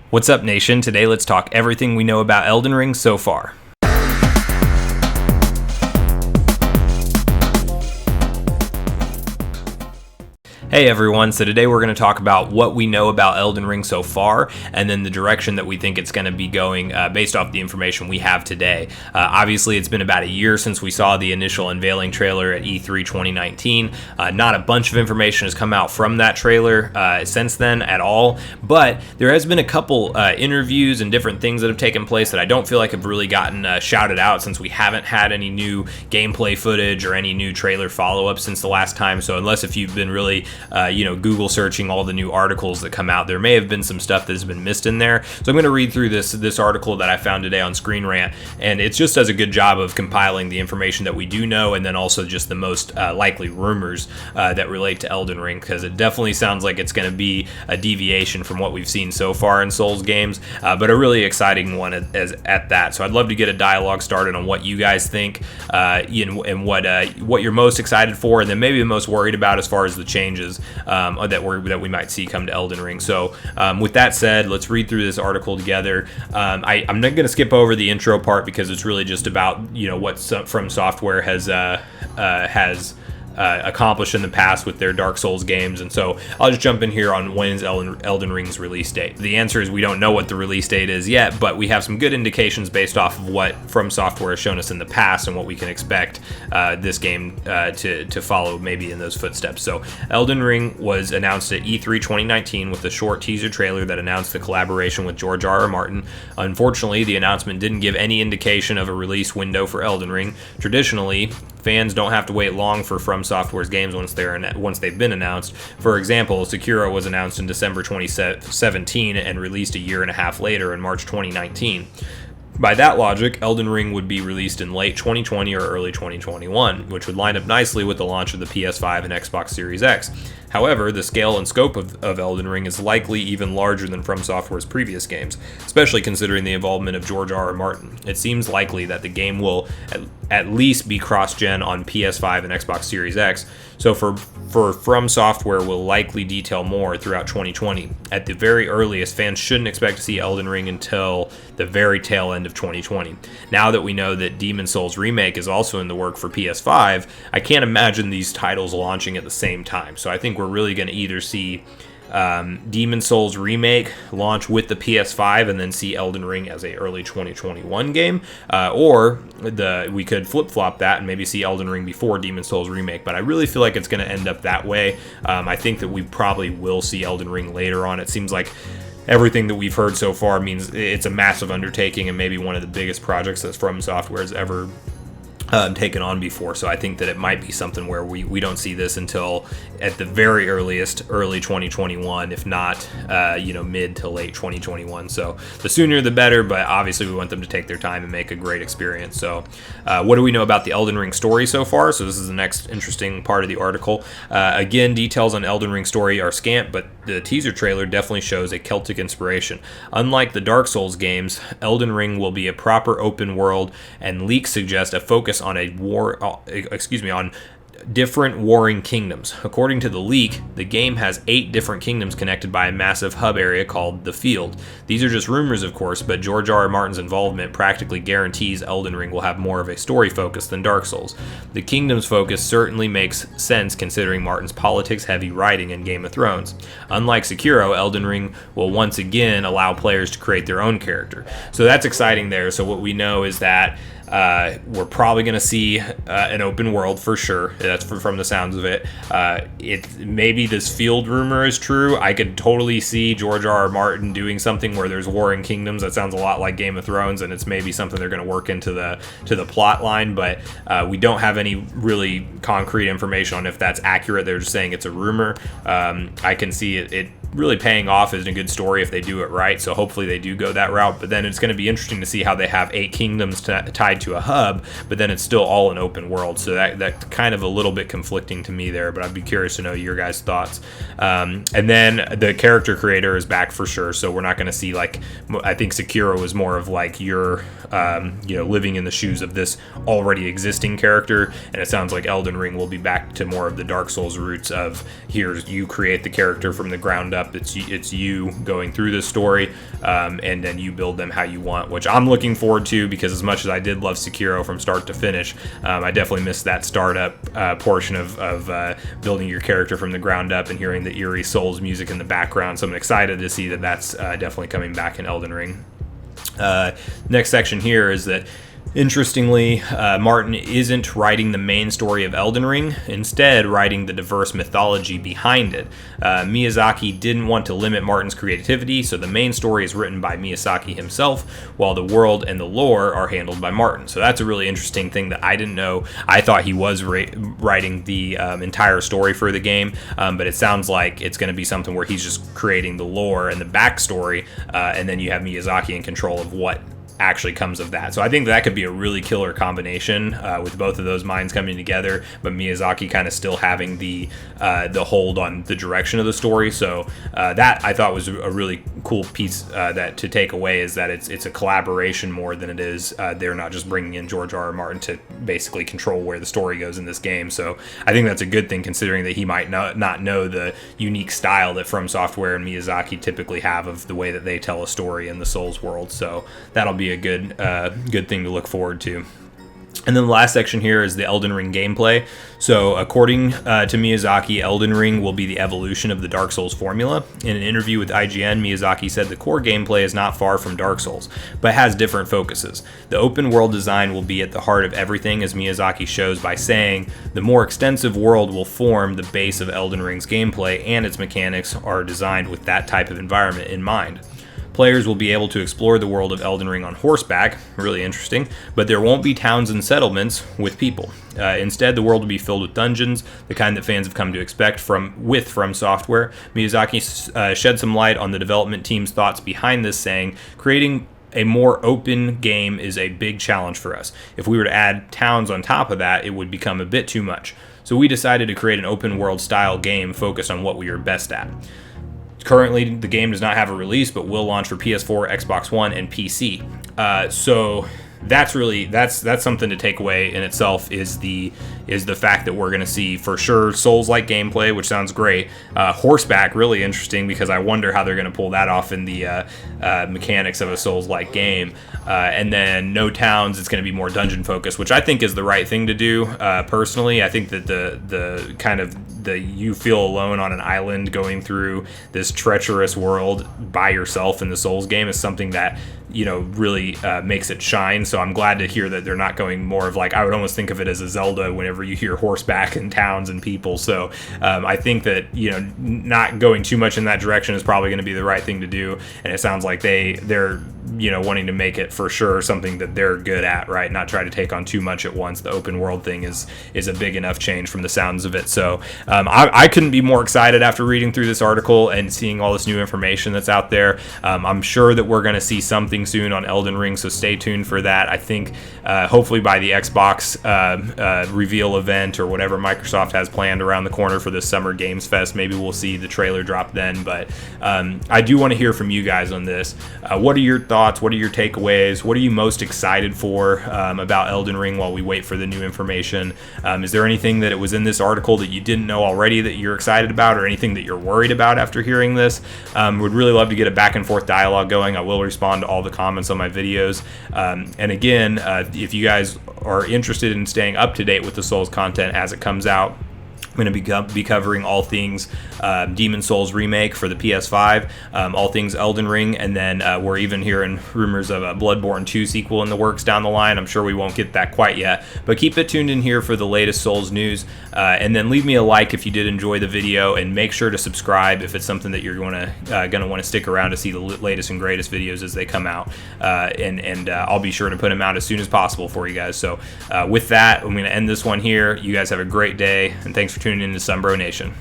What's up, nation? Today, let's talk everything we know about Elden Ring so far. Hey everyone, so today we're going to talk about what we know about Elden Ring so far, and then the direction that we think it's going to be going based off the information we have today. Obviously, it's been about a year since we saw the initial unveiling trailer at E3 2019. Not a bunch of information has come out from that trailer since then at all, but there has been a couple interviews and different things that have taken place that I don't feel like have really gotten shouted out since we haven't had any new gameplay footage or any new trailer follow-up since the last time. So unless if you've been really Google searching all the new articles that come out, there may have been some stuff that has been missed in there. So I'm going to read through this article that I found today on Screen Rant, and it just does a good job of compiling the information that we do know, and then also just the most likely rumors that relate to Elden Ring, because it definitely sounds like it's going to be a deviation from what we've seen so far in Souls games, but a really exciting one at that. So I'd love to get a dialogue started on what you guys think, and what you're most excited for, and then maybe the most worried about as far as the changes that we might see come to Elden Ring. So with that said, let's read through this article together. I'm not going to skip over the intro part because it's really just about what From Software has accomplished in the past with their Dark Souls games, and so I'll just jump in here on when is Elden Ring's release date. The answer is we don't know what the release date is yet, but we have some good indications based off of what From Software has shown us in the past and what we can expect this game to follow maybe in those footsteps. So Elden Ring was announced at E3 2019 with a short teaser trailer that announced the collaboration with George R.R. Martin. Unfortunately, the announcement didn't give any indication of a release window for Elden Ring. Traditionally, fans don't have to wait long for From Software's games once they've been announced. For example, Sekiro was announced in December 2017 and released a year and a half later in March 2019. By that logic, Elden Ring would be released in late 2020 or early 2021, which would line up nicely with the launch of the PS5 and Xbox Series X. However, the scale and scope of Elden Ring is likely even larger than From Software's previous games, especially considering the involvement of George R.R. Martin. It seems likely that the game will at least be cross-gen on PS5 and Xbox Series X, so for From Software will likely detail more throughout 2020. At the very earliest, fans shouldn't expect to see Elden Ring until the very tail end of 2020. Now that we know that Demon's Souls Remake is also in the work for PS5, I can't imagine these titles launching at the same time. So I think we're really going to either see Demon's Souls Remake launch with the PS5 and then see Elden Ring as a early 2021 game, or we could flip-flop that and maybe see Elden Ring before Demon's Souls Remake, but I really feel like it's going to end up that way. I think that we probably will see Elden Ring later on. It seems like everything that we've heard so far means it's a massive undertaking and maybe one of the biggest projects that From Software has ever taken on before, so I think that it might be something where we don't see this until at the very earliest early 2021, if not mid to late 2021. So the sooner the better, but obviously we want them to take their time and make a great experience. So what do we know about the Elden Ring story so far? So this is the next interesting part of the article. Again, details on Elden Ring story are scant, but the teaser trailer definitely shows a Celtic inspiration. Unlike the Dark Souls games, Elden Ring will be a proper open world, and leaks suggest a focus on on different warring kingdoms. According to the leak, the game has 8 different kingdoms connected by a massive hub area called the Field. These are just rumors, of course, but George R.R. Martin's involvement practically guarantees Elden Ring will have more of a story focus than Dark Souls. The kingdom's focus certainly makes sense considering Martin's politics-heavy writing in Game of Thrones. Unlike Sekiro, Elden Ring will once again allow players to create their own character. So that's exciting there. So what we know is that we're probably going to see an open world for sure. That's from the sounds of it. Maybe this Field rumor is true. I could totally see George R.R. Martin doing something where there's warring kingdoms. That sounds a lot like Game of Thrones, and it's maybe something they're going to work into the plot line. But we don't have any really concrete information on if that's accurate. They're just saying it's a rumor. I can see it really paying off as a good story if they do it right, so hopefully they do go that route. But then it's going to be interesting to see how they have 8 kingdoms tied to a hub, but then it's still all an open world, so that's kind of a little bit conflicting to me there, but I'd be curious to know your guys' thoughts. And then the character creator is back for sure, so we're not going to see, like, I think Sekiro was more of like you're living in the shoes of this already existing character, and it sounds like Elden Ring will be back to more of the Dark Souls roots of here's you create the character from the ground up up. It's you going through this story, and then you build them how you want, which I'm looking forward to, because as much as I did love Sekiro from start to finish, I definitely missed that startup portion of building your character from the ground up and hearing the eerie Souls music in the background. So I'm excited to see that that's definitely coming back in Elden Ring. Next section here is that, interestingly, Martin isn't writing the main story of Elden Ring, instead writing the diverse mythology behind it. Miyazaki didn't want to limit Martin's creativity, so the main story is written by Miyazaki himself, while the world and the lore are handled by Martin. So that's a really interesting thing that I didn't know. I thought he was writing the entire story for the game, but it sounds like it's going to be something where he's just creating the lore and the backstory, and then you have Miyazaki in control of what actually comes of that. So I think that could be a really killer combination, with both of those minds coming together, but Miyazaki kind of still having the hold on the direction of the story. So that I thought was a really cool piece that to take away, is that it's a collaboration more than it is they're not just bringing in George R.R. Martin to basically control where the story goes in this game. So I think that's a good thing, considering that he might not know the unique style that From Software and Miyazaki typically have of the way that they tell a story in the Souls world. So that'll be a good thing to look forward to. And then the last section here is the Elden Ring gameplay. So according to Miyazaki, Elden Ring will be the evolution of the Dark Souls formula. In an interview with IGN, Miyazaki said the core gameplay is not far from Dark Souls, but has different focuses. The open world design will be at the heart of everything, as Miyazaki shows by saying, the more extensive world will form the base of Elden Ring's gameplay, and its mechanics are designed with that type of environment in mind. Players will be able to explore the world of Elden Ring on horseback, really interesting, but there won't be towns and settlements with people. Instead, the world will be filled with dungeons, the kind that fans have come to expect from Software. Miyazaki shed some light on the development team's thoughts behind this, saying, creating a more open game is a big challenge for us. If we were to add towns on top of that, it would become a bit too much. So we decided to create an open world style game focused on what we are best at. Currently, the game does not have a release, but will launch for PS4, Xbox One, and PC. So that's something to take away in itself, is the fact that we're going to see for sure Souls-like gameplay, which sounds great. Horseback, really interesting, because I wonder how they're going to pull that off in the mechanics of a Souls-like game. And then no towns, it's going to be more dungeon focused, which I think is the right thing to do. Personally, I think that the kind of you feel alone on an island going through this treacherous world by yourself in the Souls game is something that, really makes it shine. So I'm glad to hear that they're not going more of like, I would almost think of it as a Zelda whenever you hear horseback and towns and people. So I think that, not going too much in that direction is probably going to be the right thing to do. And it sounds like they're wanting to make it for sure something that they're good at, right? Not try to take on too much at once. The open world thing is a big enough change from the sounds of it. So I couldn't be more excited after reading through this article and seeing all this new information that's out there. I'm sure that we're going to see something soon on Elden Ring, so stay tuned for that. I think hopefully by the Xbox reveal event or whatever Microsoft has planned around the corner for this Summer Games Fest, maybe we'll see the trailer drop then. But I do want to hear from you guys on this. What are your thoughts? What are your takeaways? What are you most excited for about Elden Ring while we wait for the new information? Is there anything that it was in this article that you didn't know already that you're excited about, or anything that you're worried about after hearing this? Would really love to get a back and forth dialogue going. I will respond to all the comments on my videos. And again, if you guys are interested in staying up to date with the Souls content as it comes out, I'm going to be covering all things Demon Souls Remake for the PS5, all things Elden Ring, and then we're even hearing rumors of a Bloodborne 2 sequel in the works down the line. I'm sure we won't get that quite yet, but keep it tuned in here for the latest Souls news, and then leave me a like if you did enjoy the video, and make sure to subscribe if it's something that you're going to want to stick around to see the latest and greatest videos as they come out, and I'll be sure to put them out as soon as possible for you guys. So with that, I'm going to end this one here. You guys have a great day, and thanks for tuning in to Sunbro Nation.